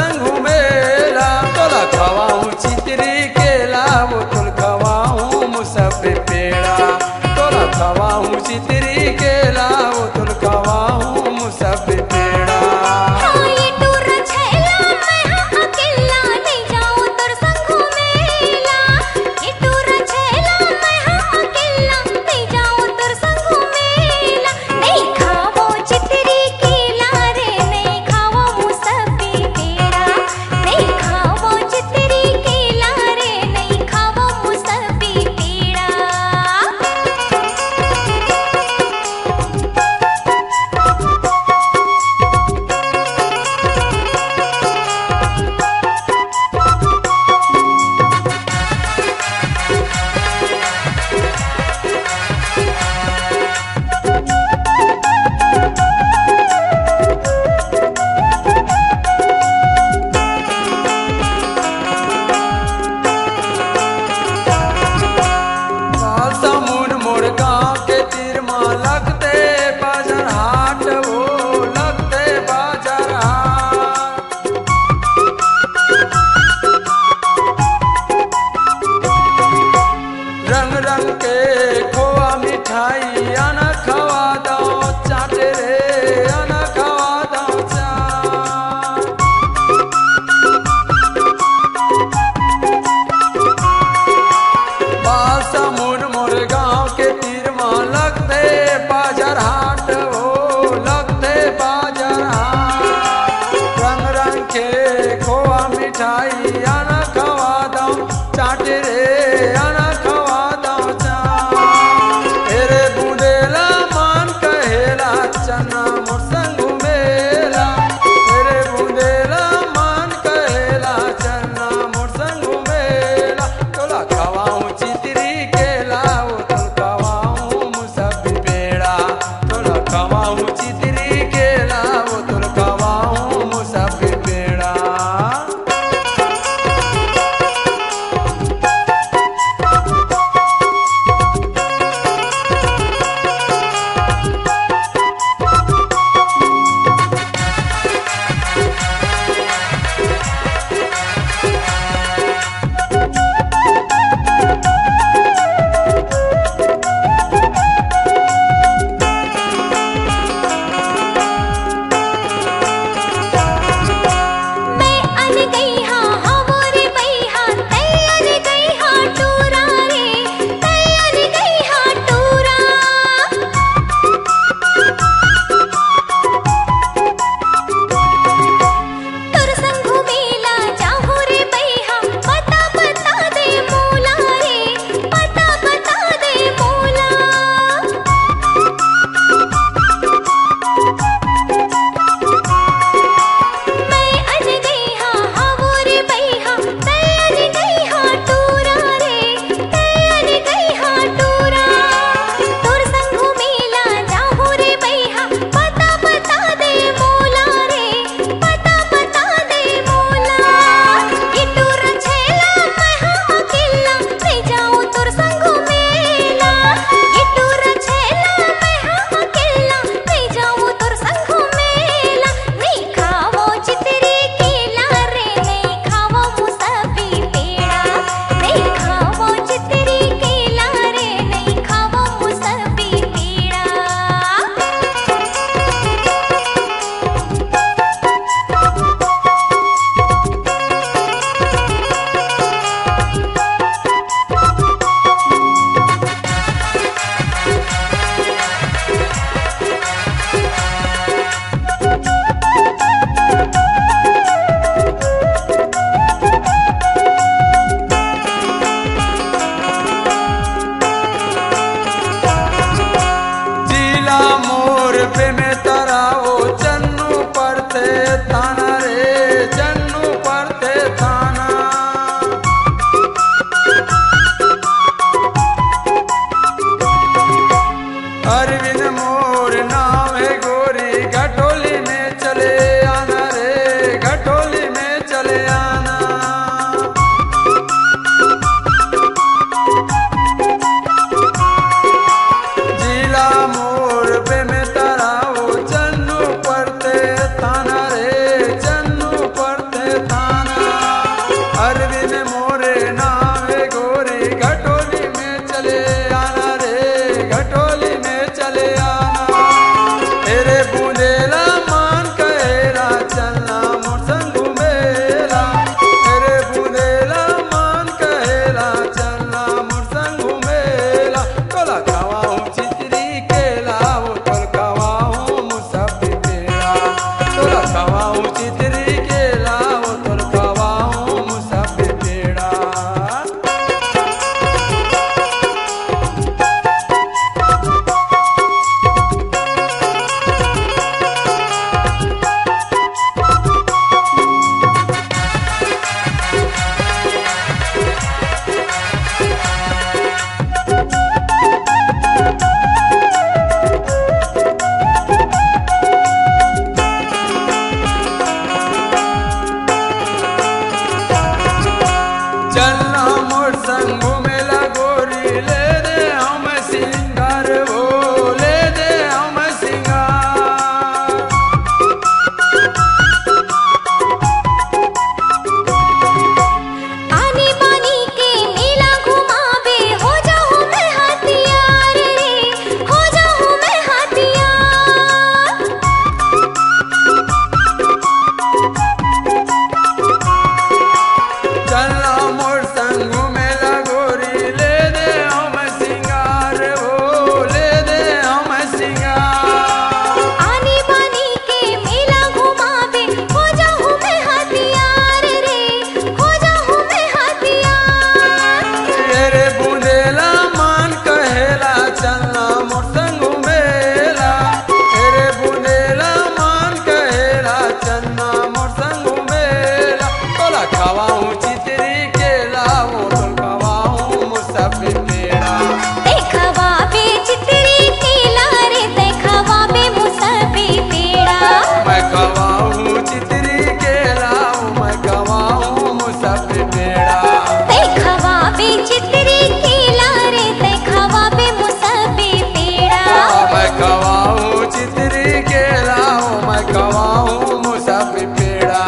संग घूमेला। तोला खवाऊं चितरी केला वो तुल खवाऊं मुसब्बी पेड़ा। तोला खवाऊं चितरी केला वो तुल खवाऊं मुसब्बी पेड़ा। हाँ ये टूर छैला मैं हाँ अकेला नहीं जाऊँ तोर संग घूमेला। ये टूर छैला मैं हाँ अकेला नहीं जाऊँ तोर संग घूमेला। नहीं खावो चितरी केला रे नहीं खावो मुसब्बी पेड़ा। नहीं खावो चितरी केला रे नहीं खावो मुसब्बी पेड़ा। समुन मोड़ गाँव के तीर माँ लगते बाजार हाट वो लगते बाजार हाट। रंग रंग के खोआ मिठाई अना खवा दो चाट रे अना खवा दो चाट। बालसमुन मोर गाँव के तीर माँ लगते बाजार हाट हो लगते बाजार हाट। रंग रंग के खोआ मिठाई अना खवा दो चाट रे अना खवा दो चाट। तेरे बुंदेला मान कहेला चना मोर संग घूमेला। तेरे बुंदेला मान कहेला चना मोर संग घूमेला। तोला खवाऊं चितरी केला वो तुल खवाऊं मुसब्बी पेड़ा। तोला खवाऊं चितरी केला वो तुल खवाऊं मुसब्बी पेड़ा। खवाऊं चितरी केला वो तो खवाऊं मुसब्बी पेड़ा देखवा बे चितरी केला रे देखवा बे मुसब्बी पेड़ा मैं खवाऊं चितरी केला मैं खवाऊं मुसब्बी पेड़ा देखवा बे चितरी केला रे देखवा बे मुसब्बी पेड़ा मैं खवाऊं चितरी केला मैं खवाऊं मुसब्बी पेड़ा